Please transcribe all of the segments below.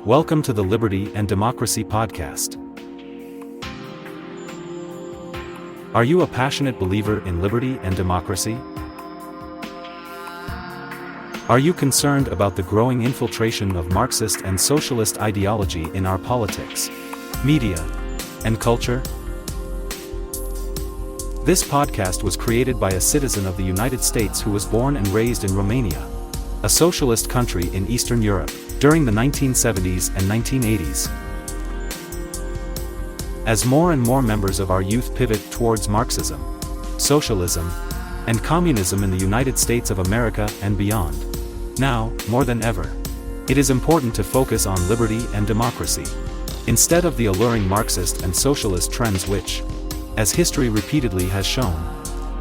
Welcome to the Liberty and Democracy Podcast. Are you a passionate believer in liberty and democracy? Are you concerned about the growing infiltration of Marxist and socialist ideology in our politics, media, and culture? This podcast was created by a citizen of the United States who was born and raised in Romania, a socialist country in Eastern Europe, during the 1970s and 1980s. As more and more members of our youth pivot towards Marxism, socialism, and communism in the United States of America and beyond, now, more than ever, it is important to focus on liberty and democracy, instead of the alluring Marxist and socialist trends which, as history repeatedly has shown,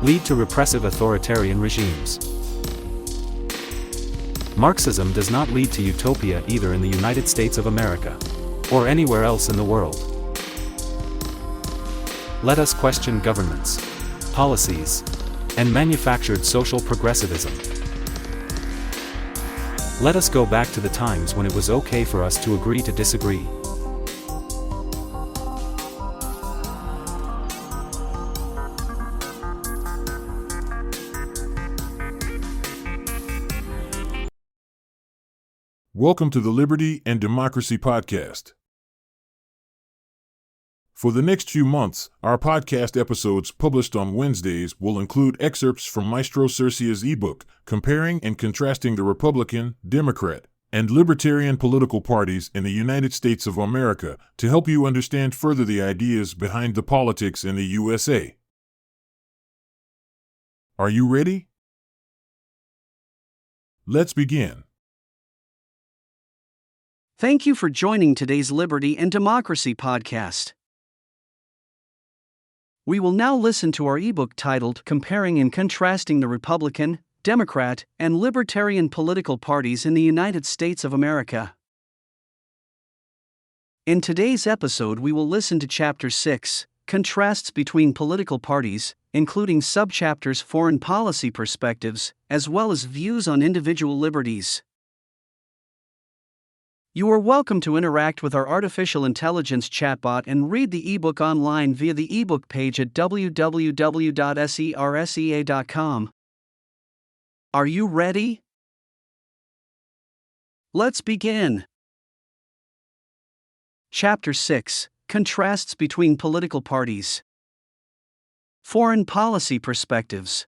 lead to repressive authoritarian regimes. Marxism does not lead to utopia either in the United States of America, or anywhere else in the world. Let us question governments, policies, and manufactured social progressivism. Let us go back to the times when it was okay for us to agree to disagree. Welcome to the Liberty and Democracy Podcast. For the next few months, our podcast episodes published on Wednesdays will include excerpts from Maestro Cercia's ebook, Comparing and Contrasting the Republican, Democrat, and Libertarian Political Parties in the United States of America, to help you understand further the ideas behind the politics in the USA. Are you ready? Let's begin. Thank you for joining today's Liberty and Democracy podcast. We will now listen to our ebook titled Comparing and Contrasting the Republican, Democrat, and Libertarian Political Parties in the United States of America. In today's episode, we will listen to Chapter 6, Contrasts between Political Parties, including subchapters Foreign Policy Perspectives, as well as Views on Individual Liberties. You are welcome to interact with our artificial intelligence chatbot and read the ebook online via the ebook page at www.sersea.com. Are you ready? Let's begin. Chapter 6: Contrasts between Political Parties. Foreign Policy Perspectives.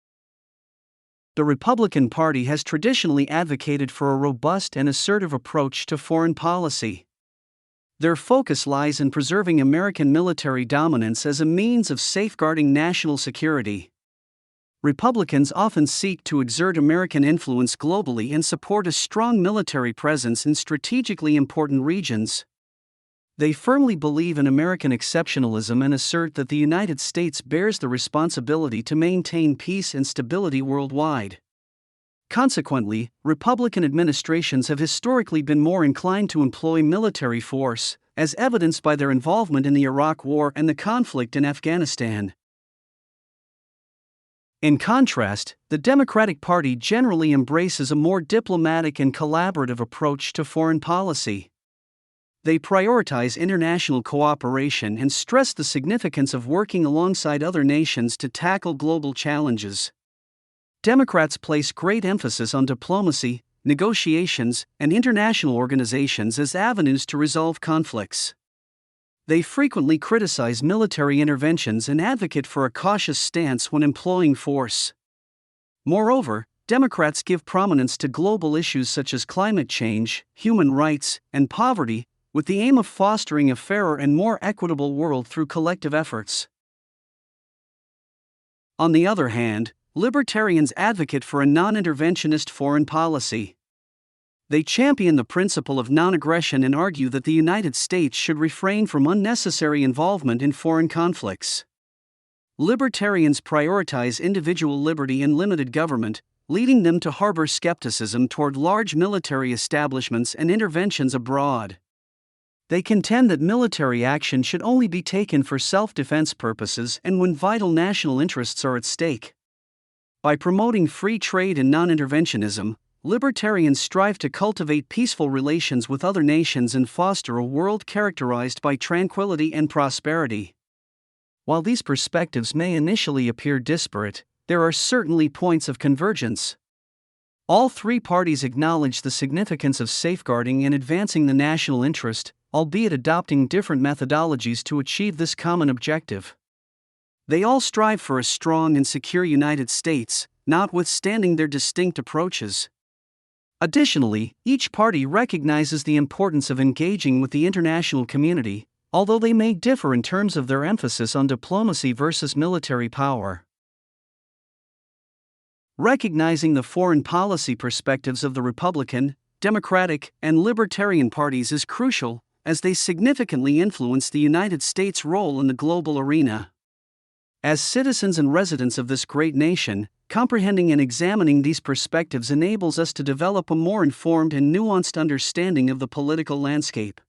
The Republican Party has traditionally advocated for a robust and assertive approach to foreign policy. Their focus lies in preserving American military dominance as a means of safeguarding national security. Republicans often seek to exert American influence globally and support a strong military presence in strategically important regions. They firmly believe in American exceptionalism and assert that the United States bears the responsibility to maintain peace and stability worldwide. Consequently, Republican administrations have historically been more inclined to employ military force, as evidenced by their involvement in the Iraq War and the conflict in Afghanistan. In contrast, the Democratic Party generally embraces a more diplomatic and collaborative approach to foreign policy. They prioritize international cooperation and stress the significance of working alongside other nations to tackle global challenges. Democrats place great emphasis on diplomacy, negotiations, and international organizations as avenues to resolve conflicts. They frequently criticize military interventions and advocate for a cautious stance when employing force. Moreover, Democrats give prominence to global issues such as climate change, human rights, and poverty, with the aim of fostering a fairer and more equitable world through collective efforts. On the other hand, libertarians advocate for a non-interventionist foreign policy. They champion the principle of non-aggression and argue that the United States should refrain from unnecessary involvement in foreign conflicts. Libertarians prioritize individual liberty and limited government, leading them to harbor skepticism toward large military establishments and interventions abroad. They contend that military action should only be taken for self-defense purposes and when vital national interests are at stake. By promoting free trade and non-interventionism, libertarians strive to cultivate peaceful relations with other nations and foster a world characterized by tranquility and prosperity. While these perspectives may initially appear disparate, there are certainly points of convergence. All three parties acknowledge the significance of safeguarding and advancing the national interest, albeit adopting different methodologies to achieve this common objective. They all strive for a strong and secure United States, notwithstanding their distinct approaches. Additionally, each party recognizes the importance of engaging with the international community, although they may differ in terms of their emphasis on diplomacy versus military power. Recognizing the foreign policy perspectives of the Republican, Democratic, and Libertarian parties is crucial, as they significantly influence the United States' role in the global arena. As citizens and residents of this great nation, comprehending and examining these perspectives enables us to develop a more informed and nuanced understanding of the political landscape.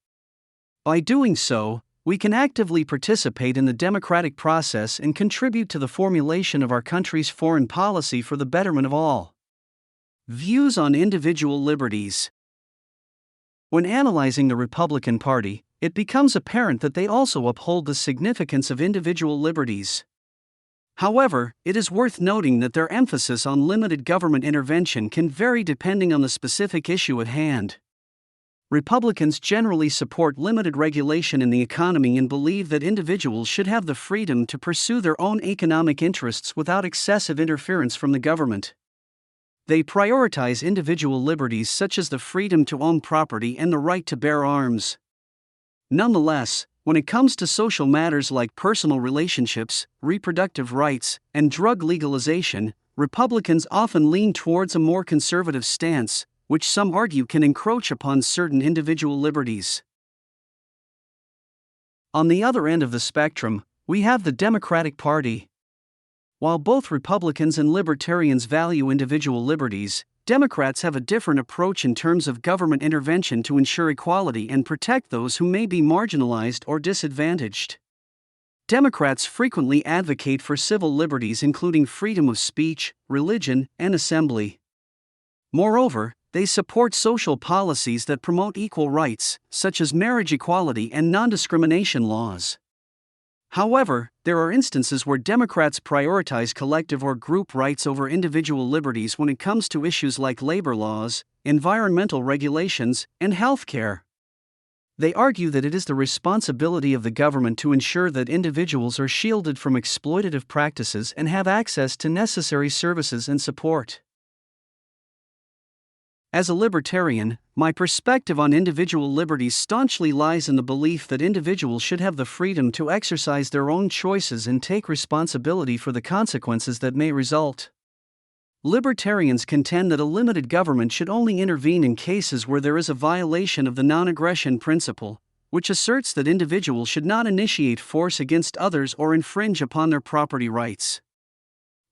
By doing so, we can actively participate in the democratic process and contribute to the formulation of our country's foreign policy for the betterment of all. Views on individual liberties. When analyzing the Republican Party, it becomes apparent that they also uphold the significance of individual liberties. However, it is worth noting that their emphasis on limited government intervention can vary depending on the specific issue at hand. Republicans generally support limited regulation in the economy and believe that individuals should have the freedom to pursue their own economic interests without excessive interference from the government. They prioritize individual liberties such as the freedom to own property and the right to bear arms. Nonetheless, when it comes to social matters like personal relationships, reproductive rights, and drug legalization, Republicans often lean towards a more conservative stance, which some argue can encroach upon certain individual liberties. On the other end of the spectrum, we have the Democratic Party. While both Republicans and Libertarians value individual liberties, Democrats have a different approach in terms of government intervention to ensure equality and protect those who may be marginalized or disadvantaged. Democrats frequently advocate for civil liberties including freedom of speech, religion, and assembly. Moreover, they support social policies that promote equal rights, such as marriage equality and non-discrimination laws. However, there are instances where Democrats prioritize collective or group rights over individual liberties when it comes to issues like labor laws, environmental regulations, and health care. They argue that it is the responsibility of the government to ensure that individuals are shielded from exploitative practices and have access to necessary services and support. As a libertarian, my perspective on individual liberties staunchly lies in the belief that individuals should have the freedom to exercise their own choices and take responsibility for the consequences that may result. Libertarians contend that a limited government should only intervene in cases where there is a violation of the non-aggression principle, which asserts that individuals should not initiate force against others or infringe upon their property rights.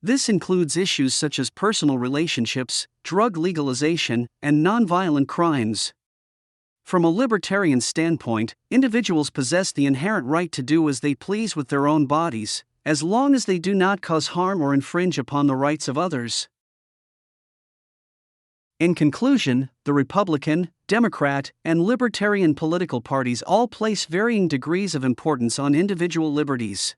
This includes issues such as personal relationships, drug legalization, and nonviolent crimes. From a libertarian standpoint, individuals possess the inherent right to do as they please with their own bodies, as long as they do not cause harm or infringe upon the rights of others. In conclusion, the Republican, Democrat, and Libertarian political parties all place varying degrees of importance on individual liberties.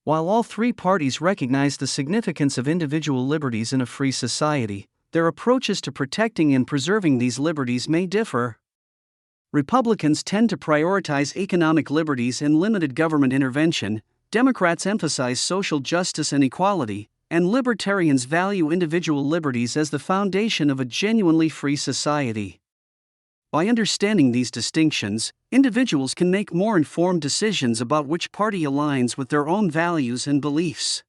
While all three parties recognize the significance of individual liberties in a free society, their approaches to protecting and preserving these liberties may differ. Republicans tend to prioritize economic liberties and limited government intervention, Democrats emphasize social justice and equality, and Libertarians value individual liberties as the foundation of a genuinely free society. By understanding these distinctions, individuals can make more informed decisions about which party aligns with their own values and beliefs.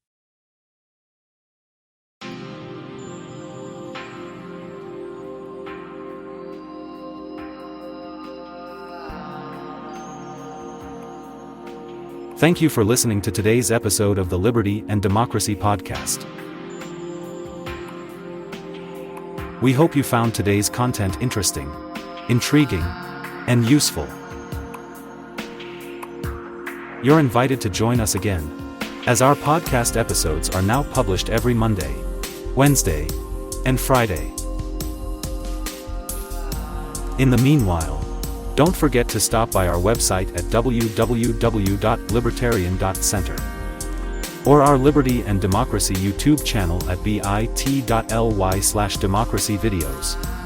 Thank you for listening to today's episode of the Liberty and Democracy Podcast. We hope you found today's content interesting, intriguing, and useful. You're invited to join us again, as our podcast episodes are now published every Monday, Wednesday, and Friday. In the meanwhile, don't forget to stop by our website at www.libertarian.center or our Liberty and Democracy YouTube channel at bit.ly/democracyvideos.